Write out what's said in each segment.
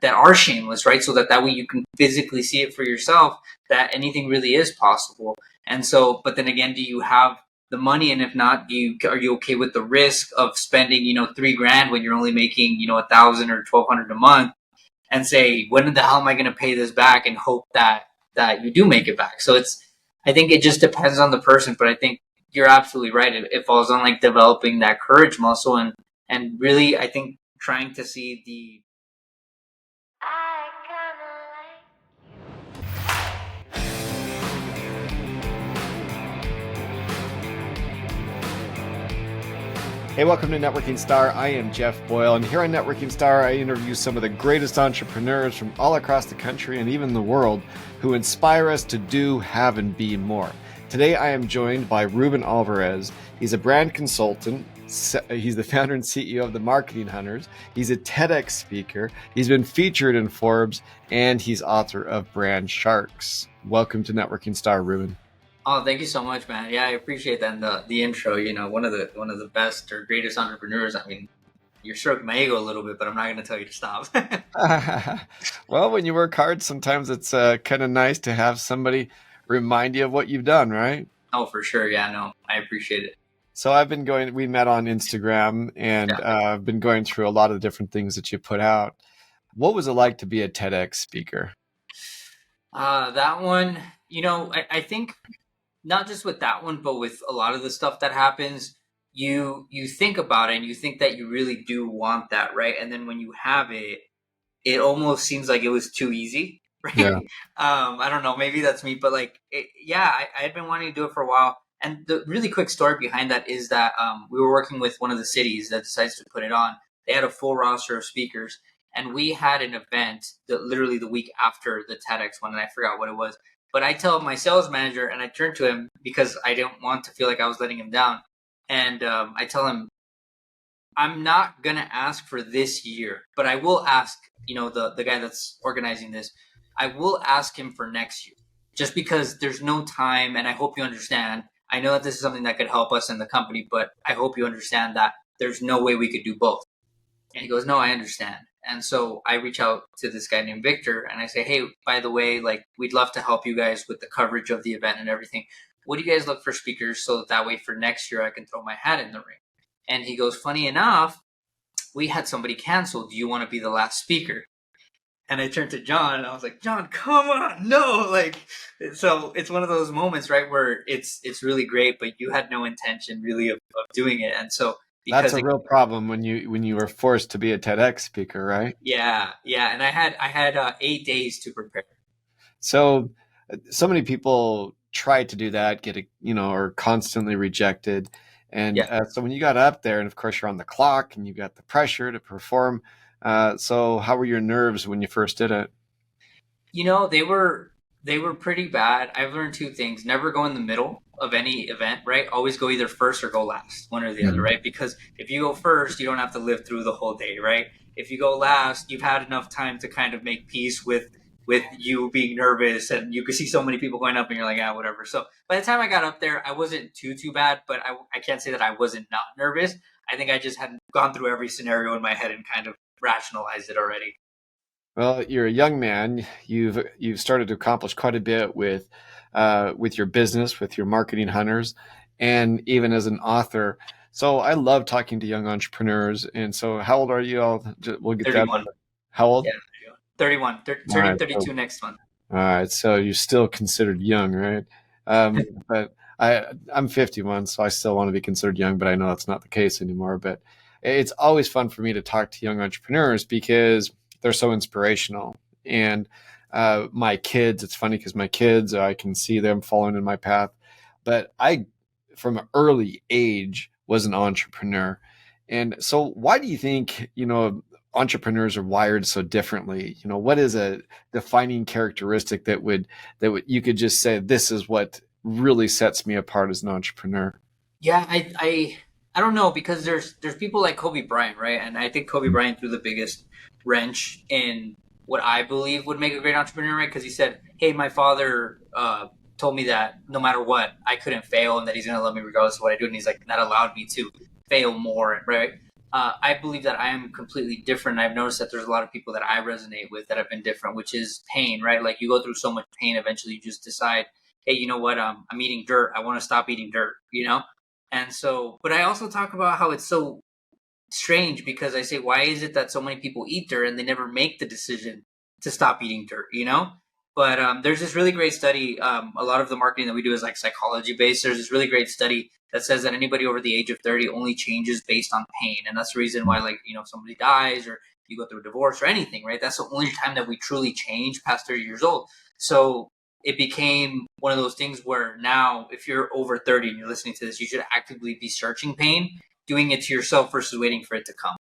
that are shameless, right? So that way you can physically see it for yourself that anything really is possible. And so, but then again, do you have the money? And if not, are you okay with the risk of spending, $3,000 when you're only making, 1,000 or 1,200 a month, and say, when the hell am I going to pay this back, and hope that you do make it back? So I think it just depends on the person, but I think you're absolutely right. It falls on like developing that courage muscle and really, I think, trying to see the. Hey, welcome to Networking Star. I am Jeff Boyle, and here on Networking Star, I interview some of the greatest entrepreneurs from all across the country and even the world who inspire us to do, have, and be more. Today, I am joined by Ruben Alvarez. He's a brand consultant. He's the founder and CEO of the Marketing Hunters. He's a TEDx speaker. He's been featured in Forbes, and he's author of Brand Sharks. Welcome to Networking Star, Ruben. Oh, thank you so much, man. Yeah, I appreciate that. And the intro, one of the best or greatest entrepreneurs. I mean, you're stroking my ego a little bit, but I'm not going to tell you to stop. Well, when you work hard, sometimes it's kind of nice to have somebody remind you of what you've done, right? Oh, for sure. Yeah, no, I appreciate it. So we met on Instagram, and I've been going through a lot of different things that you put out. What was it like to be a TEDx speaker? That one, I think, not just with that one, but with a lot of the stuff that happens, you think about it and you think that you really do want that, right? And then when you have it, it almost seems like it was too easy, right? Yeah. I don't know, maybe that's me, but I had been wanting to do it for a while. And the really quick story behind that is that we were working with one of the cities that decides to put it on. They had a full roster of speakers, and we had an event literally the week after the TEDx one, and I forgot what it was. But I tell my sales manager, and I turn to him because I didn't want to feel like I was letting him down. And I tell him, I'm not going to ask for this year, but I will ask, the guy that's organizing this, I will ask him for next year, just because there's no time. And I hope you understand. I know that this is something that could help us in the company, but I hope you understand that there's no way we could do both. And he goes, no, I understand. And so I reach out to this guy named Victor, and I say, hey, by the way, we'd love to help you guys with the coverage of the event and everything. What do you guys look for speakers so that way for next year I can throw my hat in the ring? And he goes, funny enough, we had somebody cancel. Do you want to be the last speaker? And I turned to John, and I was like, John, come on, no. So it's one of those moments, right, where it's really great, but you had no intention really of doing it. And so that's a real problem when you were forced to be a TEDx speaker, right? Yeah. And I had 8 days to prepare. So many people try to do that, are constantly rejected. And so when you got up there, and of course you're on the clock and you got the pressure to perform. So how were your nerves when you first did it? They were pretty bad. I've learned two things: never go in the middle of any event, right? Always go either first or go last, one or the other, right? Because if you go first, you don't have to live through the whole day, right? If you go last, you've had enough time to kind of make peace with you being nervous, and you could see so many people going up and you're like, whatever. So by the time I got up there, I wasn't too bad, but I can't say that I wasn't not nervous. I think I just hadn't gone through every scenario in my head and kind of rationalized it already. Well, you're a young man. You've started to accomplish quite a bit with your business, with your Marketing Hunters, and even as an author. So I love talking to young entrepreneurs. And so how old are you all? We'll get 31. that. How old? Yeah, 31. Turning 32 next month. All right. So you're still considered young, right? But I'm 51, so I still want to be considered young, but I know that's not the case anymore. But it's always fun for me to talk to young entrepreneurs because they're so inspirational. And my kids, it's funny because my kids, I can see them following in my path. But I, from an early age, was an entrepreneur. And so why do you think, entrepreneurs are wired so differently? What is a defining characteristic that would you could just say, this is what really sets me apart as an entrepreneur? Yeah, I don't know, because there's people like Kobe Bryant, right? And I think Kobe Bryant threw the biggest wrench in what I believe would make a great entrepreneur, right? Because he said, hey, my father told me that no matter what, I couldn't fail, and that he's going to love me regardless of what I do. And he's like, that allowed me to fail more, right? I believe that I am completely different. I've noticed that there's a lot of people that I resonate with that have been different, which is pain, right? Like you go through so much pain, eventually you just decide, hey, you know what? I'm eating dirt. I want to stop eating dirt, you know? And so, but I also talk about how it's so strange because I say, why is it that so many people eat dirt and they never make the decision to stop eating dirt, you know? But there's this really great study. A lot of the marketing that we do is like psychology based. There's this really great study that says that anybody over the age of 30 only changes based on pain. And that's the reason why, like, you know, if somebody dies or you go through a divorce or anything, right? That's the only time that we truly change past 30 years old. So it became one of those things where now, if you're over 30 and you're listening to this, you should actively be searching pain, doing it to yourself versus waiting for it to come.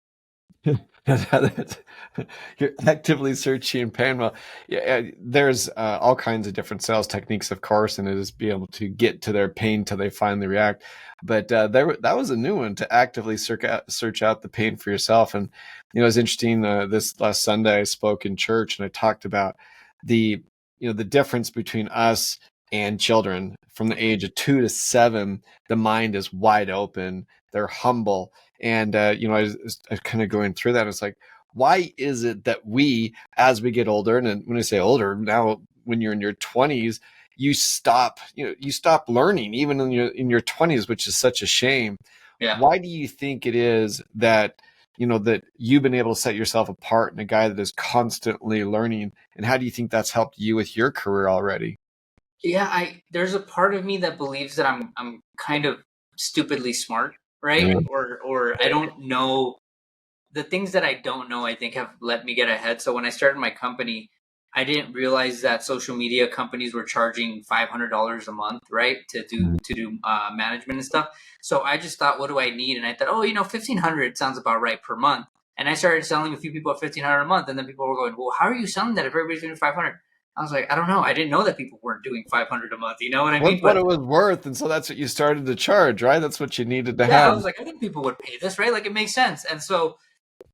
You're actively searching pain. Well, yeah, there's all kinds of different sales techniques, of course, and it is be able to get to their pain till they finally react. But that was a new one, to actively search out the pain for yourself. And you know, it's interesting. This last Sunday, I spoke in church, and I talked about the the difference between us and children from the age of 2 to 7. The mind is wide open. They're humble. And, I was kind of going through that. It's like, why is it that we, as we get older, and when I say older, now when you're in your 20s, you stop learning, even in your 20s, which is such a shame. Yeah. Why do you think it is that, that you've been able to set yourself apart in a guy that is constantly learning? And how do you think that's helped you with your career already? Yeah, there's a part of me that believes that I'm kind of stupidly smart, right? Yeah. Or I don't know the things that I don't know, I think have let me get ahead. So when I started my company, I didn't realize that social media companies were charging $500 a month, right, to do management and stuff. So I just thought, what do I need? And I thought, oh, 1,500 sounds about right per month. And I started selling a few people at 1,500 a month, and then people were going, well, how are you selling that if everybody's doing 500? I was like, I don't know. I didn't know that people weren't doing 500 a month. You know what I mean? What But it was worth, and so that's what you started to charge, right? That's what you needed to yeah, I have. was like, I think people would pay this, right? Like it makes sense. And so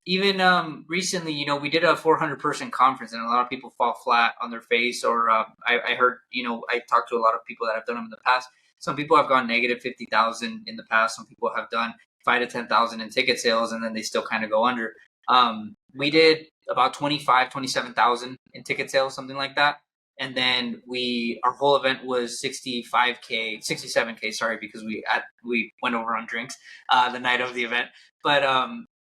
even recently, we did a 400-person conference, and a lot of people fall flat on their face. Or I heard, I talked to a lot of people that have done them in the past. Some people have gone negative 50,000 in the past. Some people have done 5 to 10,000 in ticket sales, and then they still kind of go under. We did about 27,000 in ticket sales, something like that. And then our whole event was 67K, sorry, because we went over on drinks the night of the event. But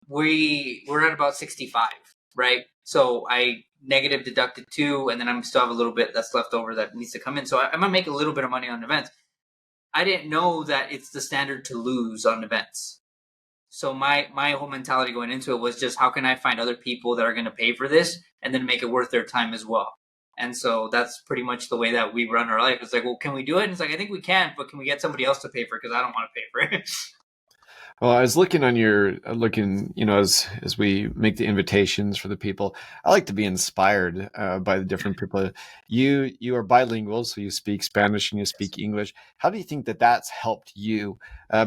we're at about 65, right? So I negative deducted 2, and then I'm still have a little bit that's left over that needs to come in. So I'm gonna make a little bit of money on events. I didn't know that it's the standard to lose on events. So my whole mentality going into it was just, how can I find other people that are going to pay for this and then make it worth their time as well? And so that's pretty much the way that we run our life. It's like, well, can we do it? And it's like, I think we can, but can we get somebody else to pay for it? Because I don't want to pay for it. Well, I was looking as we make the invitations for the people. I like to be inspired by the different people. You are bilingual, so you speak Spanish and you speak English. How do you think that that's helped you?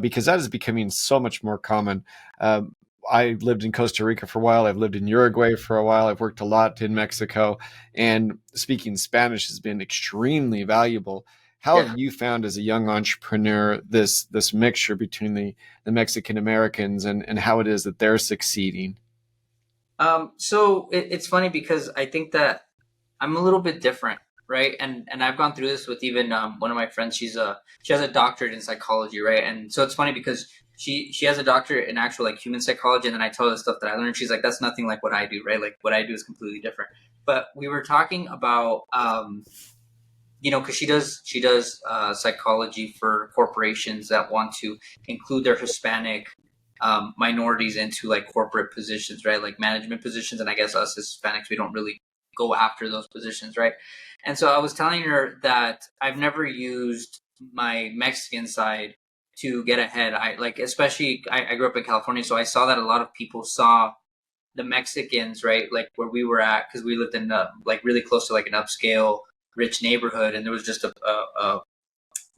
Because that is becoming so much more common. I lived in Costa Rica for a while. I've lived in Uruguay for a while. I've worked a lot in Mexico, and speaking Spanish has been extremely valuable. How Yeah. have you found, as a young entrepreneur, this mixture between the Mexican Americans and how it is that they're succeeding? So it's funny because I think that I'm a little bit different, right? And I've gone through this with even one of my friends. She has a doctorate in psychology, right? And so it's funny because she has a doctorate in actual like human psychology, and then I tell her the stuff that I learned. She's like, that's nothing like what I do, right? Like what I do is completely different. But we were talking about because she does psychology for corporations that want to include their Hispanic minorities into like corporate positions, right? Like management positions. And I guess us as Hispanics, we don't really go after those positions, right? And so I was telling her that I've never used my Mexican side to get ahead. I grew up in California, so I saw that a lot of people saw the Mexicans, right? Like where we were at, because we lived in like really close to like an upscale rich neighborhood, and there was just a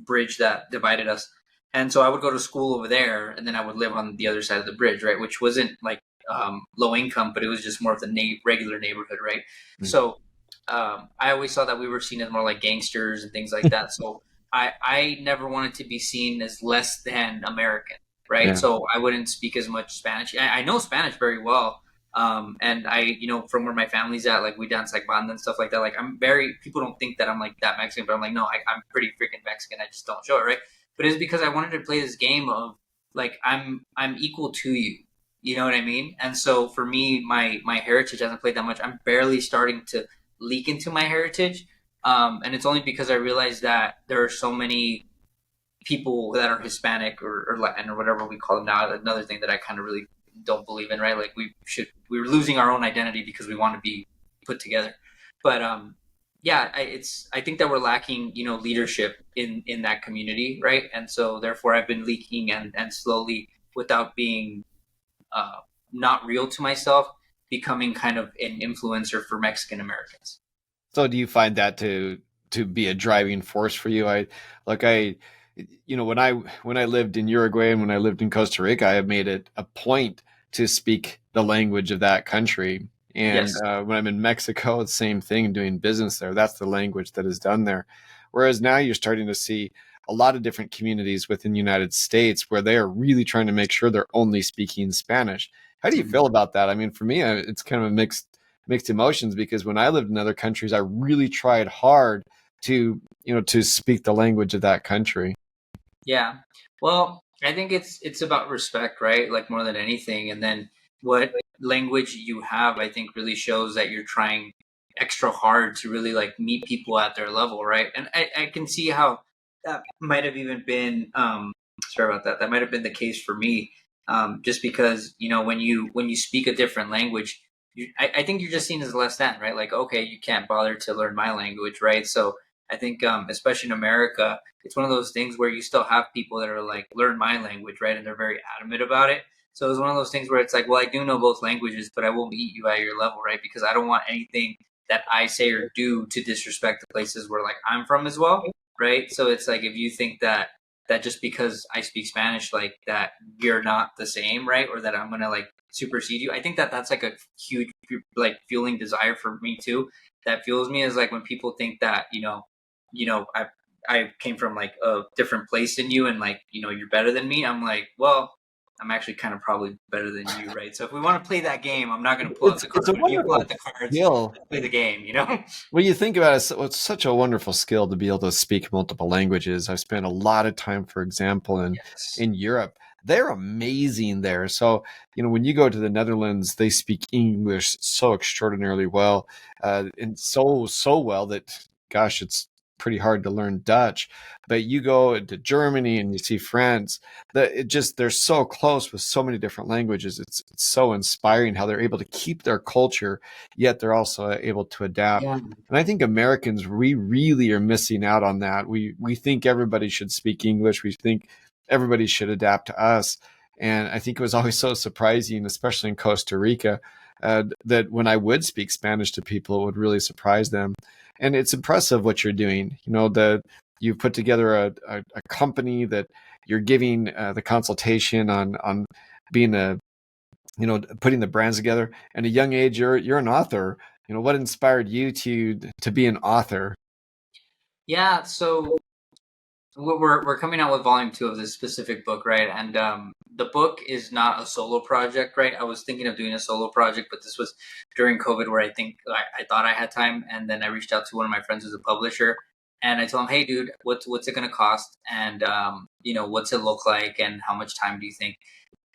bridge that divided us. And so I would go to school over there, and then I would live on the other side of the bridge, right? Which wasn't like low income, but it was just more of the regular neighborhood, right? Mm. So I always saw that we were seen as more like gangsters and things like that. So I never wanted to be seen as less than American. right? Yeah. So I wouldn't speak as much Spanish. I know Spanish very well. And I, from where my family's at, like we dance like banda and stuff like that. Like people don't think that I'm like that Mexican, but I'm like, no, I'm pretty freaking Mexican. I just don't show it, right? But it's because I wanted to play this game of like, I'm equal to you. You know what I mean? And so for me, my heritage hasn't played that much. I'm barely starting to leak into my heritage. And it's only because I realized that there are so many people that are Hispanic or Latin or whatever we call them now. Another thing that I kind of really don't believe in, right? Like we're losing our own identity because we want to be put together. But yeah, I think that we're lacking, leadership in that community, right? And so therefore I've been leaking and slowly, without being not real to myself, becoming kind of an influencer for Mexican Americans. So do you find that to be a driving force for you? When I lived in Uruguay and when I lived in Costa Rica, I made it a point to speak the language of that country. And Yes. When I'm in Mexico, it's the same thing, doing business there. That's the language that is done there. Whereas now you're starting to see a lot of different communities within the United States where they are really trying to make sure they're only speaking Spanish. How do you feel about that? I mean, for me, it's kind of a mixed emotions, because when I lived in other countries, I really tried hard to speak the language of that country. Yeah. Well, I think it's about respect, right? Like more than anything. And then what language you have, I think really shows that you're trying extra hard to really like meet people at their level, right? And I can see how that might have even been sorry about that. That might have been the case for me. Just because, when you speak a different language, I think you're just seen as less than, right? Like, okay, you can't bother to learn my language, right? So I think especially in America, it's one of those things where you still have people that are like, learn my language, right? And they're very adamant about it. So it's one of those things where it's like, well, I do know both languages, but I won't meet you at your level, right? Because I don't want anything that I say or do to disrespect the places where like I'm from as well, right? So it's like, if you think that just because I speak Spanish, like that you're not the same, right? Or that I'm gonna like supersede you. I think that that's like a huge like fueling desire for me too. That fuels me is like when people think that I came from like a different place than you, and like you're better than me. I'm like, well, I'm actually kind of probably better than you, right? So if we want to play that game, I'm not going to pull out the It's cards. a But if you pull out wonderful the cards, skill. let's play the game. When you think about it, it's such a wonderful skill to be able to speak multiple languages. I've spent a lot of time, for example, Yes. in Europe. They're amazing there. So, when you go to the Netherlands, they speak English so extraordinarily well, and so well that, gosh, it's pretty hard to learn Dutch. But you go to Germany and you see France, they're so close with so many different languages. It's so inspiring how they're able to keep their culture, yet they're also able to adapt. Yeah. And I think Americans, we really are missing out on that. We think everybody should speak English. We think everybody should adapt to us. And I think it was always so surprising, especially in Costa Rica, that when I would speak Spanish to people, it would really surprise them. And it's impressive what you're doing. That you've put together a company that you're giving the consultation on being putting the brands together. At a young age, you're an author. What inspired you to be an author? Yeah. So we're coming out with volume 2 of this specific book, right? And the book is not a solo project, right? I was thinking of doing a solo project, but this was during COVID, where I think I thought I had time, and then I reached out to one of my friends who's a publisher, and I told him, "Hey, dude, what's it going to cost? And what's it look like? And how much time do you think?"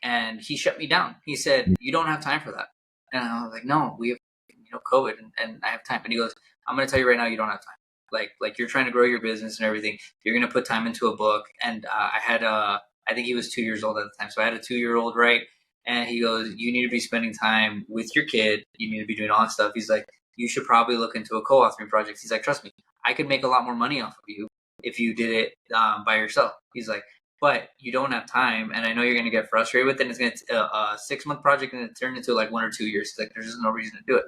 And he shut me down. He said, "You don't have time for that." And I was like, "No, we have COVID, and I have time." And he goes, "I'm going to tell you right now, you don't have time. Like you're trying to grow your business and everything. You're going to put time into a book." And I think he was 2 years old at the time, so I had a 2-year-old, right? And he goes, "You need to be spending time with your kid. You need to be doing all that stuff." He's like, "You should probably look into a co-authoring project." He's like, "Trust me, I could make a lot more money off of you if you did it by yourself." He's like, "But you don't have time, and I know you're going to get frustrated with it. And it's going to a 6-month project, and it turned into like 1 or 2 years. Like there's just no reason to do it."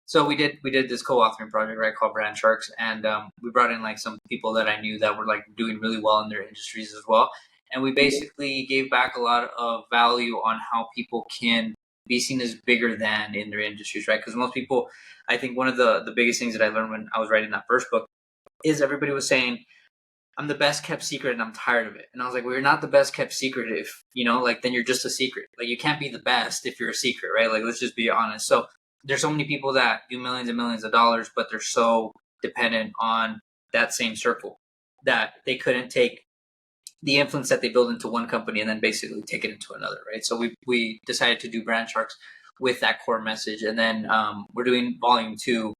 So we did this co-authoring project, right, called Brand Sharks, and we brought in like some people that I knew that were like doing really well in their industries as well, and we basically gave back a lot of value on how people can be seen as bigger than in their industries, right? Because most people, I think one of the biggest things that I learned when I was writing that first book is everybody was saying, I'm the best kept secret and I'm tired of it. And I was like, well, you're not the best kept secret if, like then you're just a secret. Like you can't be the best if you're a secret, right? Like let's just be honest. So there's so many people that do millions and millions of dollars, but they're so dependent on that same circle that they couldn't take the influence that they build into one company and then basically take it into another, right? So we decided to do Brand Sharks with that core message. And then we're doing volume 2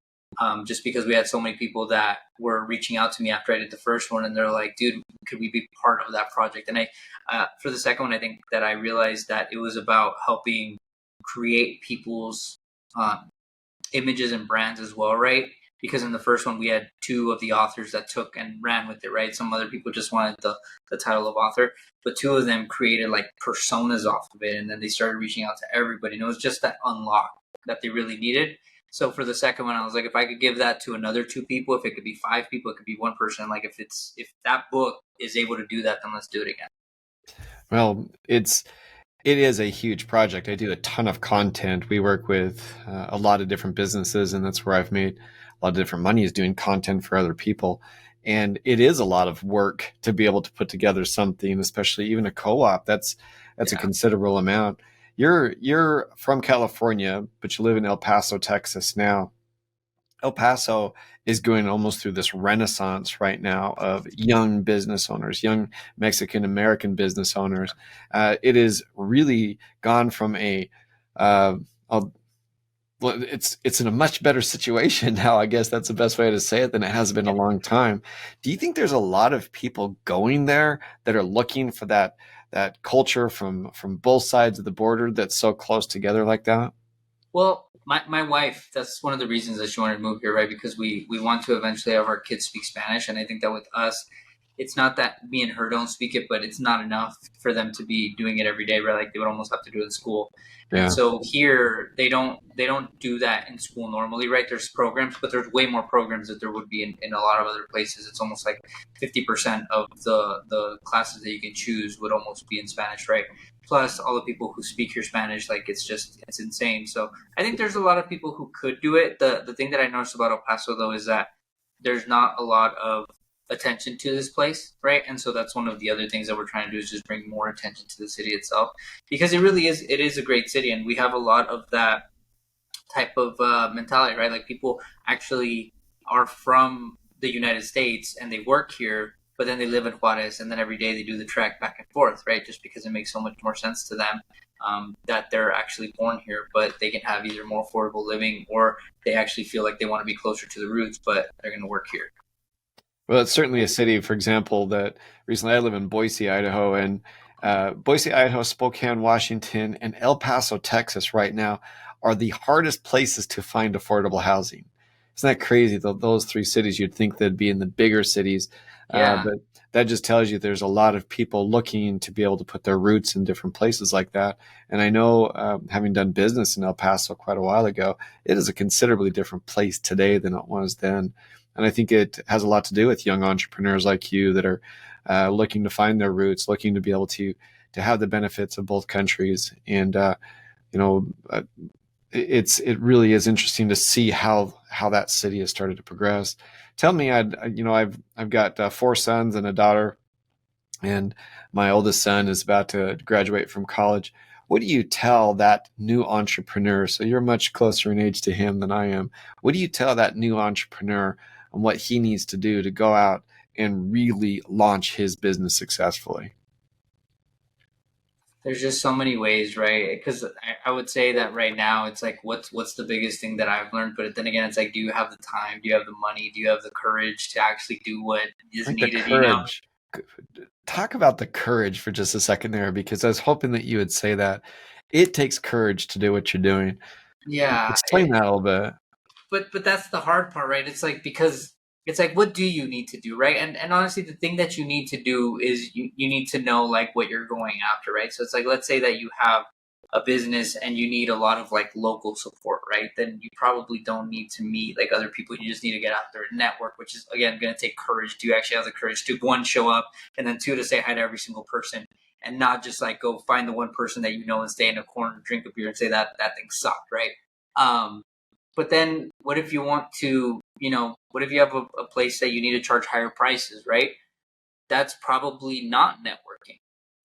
just because we had so many people that were reaching out to me after I did the first one, and they're like, dude, could we be part of that project? And I for the second one, I think that I realized that it was about helping create people's images and brands as well, right? Because in the first one, we had 2 of the authors that took and ran with it, right? Some other people just wanted the title of author, but 2 of them created like personas off of it. And then they started reaching out to everybody. And it was just that unlock that they really needed. So for the second one, I was like, if I could give that to another 2 people, if it could be 5 people, it could be 1 person. Like if that book is able to do that, then let's do it again. Well, it is a huge project. I do a ton of content. We work with a lot of different businesses, and that's where I've made a lot of different money, is doing content for other people. And it is a lot of work to be able to put together something, especially even a co-op. That's a considerable amount. You're from California, but you live in El Paso, Texas now. El Paso is going almost through this renaissance right now of young business owners, young Mexican American business owners. It is really gone from it's in a much better situation now. I guess that's the best way to say it, than it has been a long time. Do you think there's a lot of people going there that are looking for that culture from both sides of the border that's so close together like that? Well, my wife, that's one of the reasons that she wanted to move here, right? Because we want to eventually have our kids speak Spanish. And I think that with us, it's not that me and her don't speak it, but it's not enough for them to be doing it every day, right? Like they would almost have to do it in school. Yeah. And so here they don't do that in school normally, right? There's programs, but there's way more programs that there would be in a lot of other places. It's almost like 50% of the classes that you can choose would almost be in Spanish, right? Plus all the people who speak your Spanish, like it's insane. So I think there's a lot of people who could do it. The thing that I noticed about El Paso though is that there's not a lot of attention to this place, right? And so that's one of the other things that we're trying to do, is just bring more attention to the city itself, because it is a great city, and we have a lot of that type of mentality, right? Like people actually are from the United States and they work here, but then they live in Juarez, and then every day they do the trek back and forth, right? Just because it makes so much more sense to them that they're actually born here, but they can have either more affordable living, or they actually feel like they want to be closer to the roots, but they're going to work here. Well, it's certainly a city, for example, that recently I live in Boise, Idaho, and Boise, Idaho, Spokane, Washington, and El Paso, Texas right now are the hardest places to find affordable housing. Isn't that crazy? Those 3 cities, you'd think they'd be in the bigger cities. But that just tells you there's a lot of people looking to be able to put their roots in different places like that. And I know, having done business in El Paso quite a while ago, it is a considerably different place today than it was then. And I think it has a lot to do with young entrepreneurs like you that are looking to find their roots, looking to be able to have the benefits of both countries. And it really is interesting to see how that city has started to progress. Tell me, I've got 4 sons and a daughter, and my oldest son is about to graduate from college. What do you tell that new entrepreneur? So you're much closer in age to him than I am. What do you tell that new entrepreneur on what he needs to do to go out and really launch his business successfully? There's just so many ways, right? Because I would say that right now it's like, what's the biggest thing that I've learned? But then again, it's like, do you have the time? Do you have the money? Do you have the courage to actually do what is Like the needed? courage. Talk about the courage for just a second there, because I was hoping that you would say that. It takes courage to do what you're doing. Yeah. Explain that a little bit. But that's the hard part, right? It's like, because it's like, what do you need to do, right? And honestly, the thing that you need to do is you need to know like what you're going after, right? So it's like, let's say that you have a business and you need a lot of like local support, right? Then you probably don't need to meet like other people. You just need to get out there and network, which is again going to take courage. Do you actually have the courage to, 1, show up, and then 2, to say hi to every single person, and not just like go find the one person that you know and stay in a corner, drink a beer, and say that thing sucked, right? But then what if you want to, what if you have a place that you need to charge higher prices, right? that's probably not networking,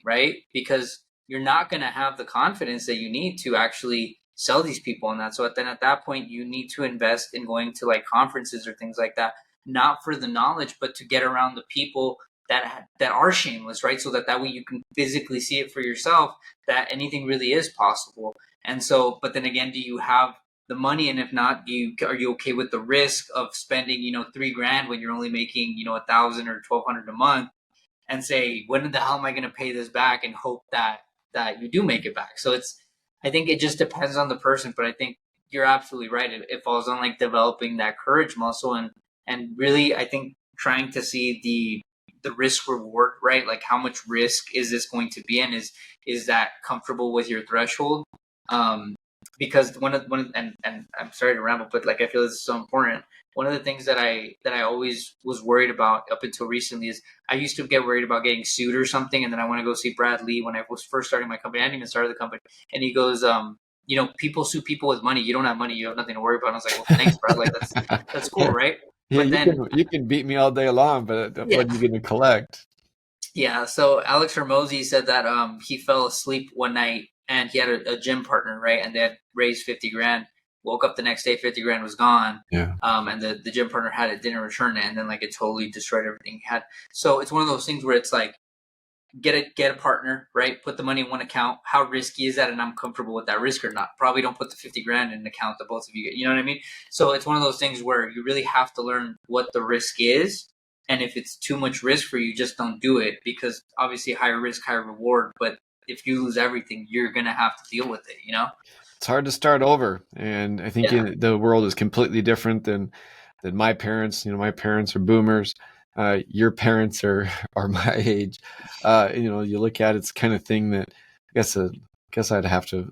right? Because you're not going to have the confidence that you need to actually sell these people on that. So then at that point, you need to invest in going to like conferences or things like that, not for the knowledge, but to get around the people that are shameless, right? So that way you can physically see it for yourself that anything really is possible. And so, but then again, do you have the money? And if not, are you okay with the risk of spending, $3,000 when you're only making, 1,000 or 1,200 a month, and say, when the hell am I going to pay this back, and hope that you do make it back? So I think it just depends on the person, but I think you're absolutely right. It falls on like developing that courage muscle, and really, I think trying to see the risk reward, right? Like, how much risk is this going to be, and is that comfortable with your threshold? Because and I'm sorry to ramble, but like, I feel this is so important. One of the things that I always was worried about up until recently is I used to get worried about getting sued or something, and then I want to go see Brad Lee when I was first starting my company. I hadn't even started the company, and he goes, people sue people with money. You don't have money, you have nothing to worry about. And I was like, well, thanks, Brad. Like, that's cool, right? Yeah, But you can beat me all day long, but yeah. what are you going to collect? Yeah. So Alex Hormozy said that he fell asleep one night, and he had a gym partner, right? And they had raised $50,000. Woke up the next day, $50,000 was gone. Yeah. And the gym partner had it, didn't return it, and then like it totally destroyed everything he had. So it's one of those things where it's like, get a partner, right? Put the money in one account. How risky is that? And I'm comfortable with that risk or not. Probably don't put the $50,000 in an account that both of you get. You know what I mean? So it's one of those things where you really have to learn what the risk is. And if it's too much risk for you, just don't do it, because obviously higher risk, higher reward. But if you lose everything, you're going to have to deal with it, It's hard to start over. And I think the world is completely different than my parents. My parents are boomers. Your parents are my age. You look at it's kind of thing that I guess I'd have to,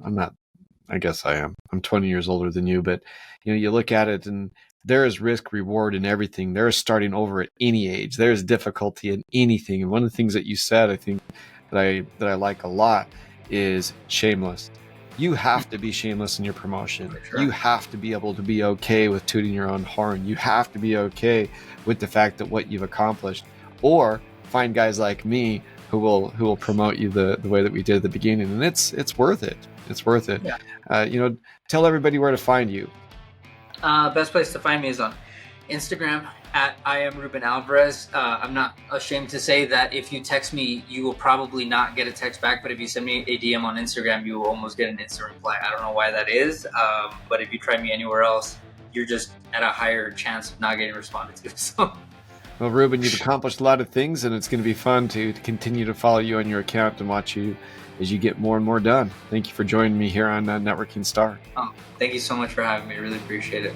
I guess I am. I'm 20 years older than you, but you look at it and there is risk reward in everything. There is starting over at any age. There is difficulty in anything. And one of the things that you said, I think that I like a lot, is shameless. You have to be shameless in your promotion. Sure. You have to be able to be okay with tooting your own horn. You have to be okay with the fact that what you've accomplished, or find guys like me who will promote you the way that we did at the beginning. And it's worth it. It's worth it. Yeah. Tell everybody where to find you. Best place to find me is on Instagram at I am Ruben Alvarez. I'm not ashamed to say that if you text me, you will probably not get a text back. But if you send me a DM on Instagram, you will almost get an instant reply. I don't know why that is. But if you try me anywhere else, you're just at a higher chance of not getting responded to. So. Well, Ruben, you've accomplished a lot of things, and it's going to be fun to continue to follow you on your account and watch you as you get more and more done. Thank you for joining me here on Networking Star. Oh, thank you so much for having me. I really appreciate it.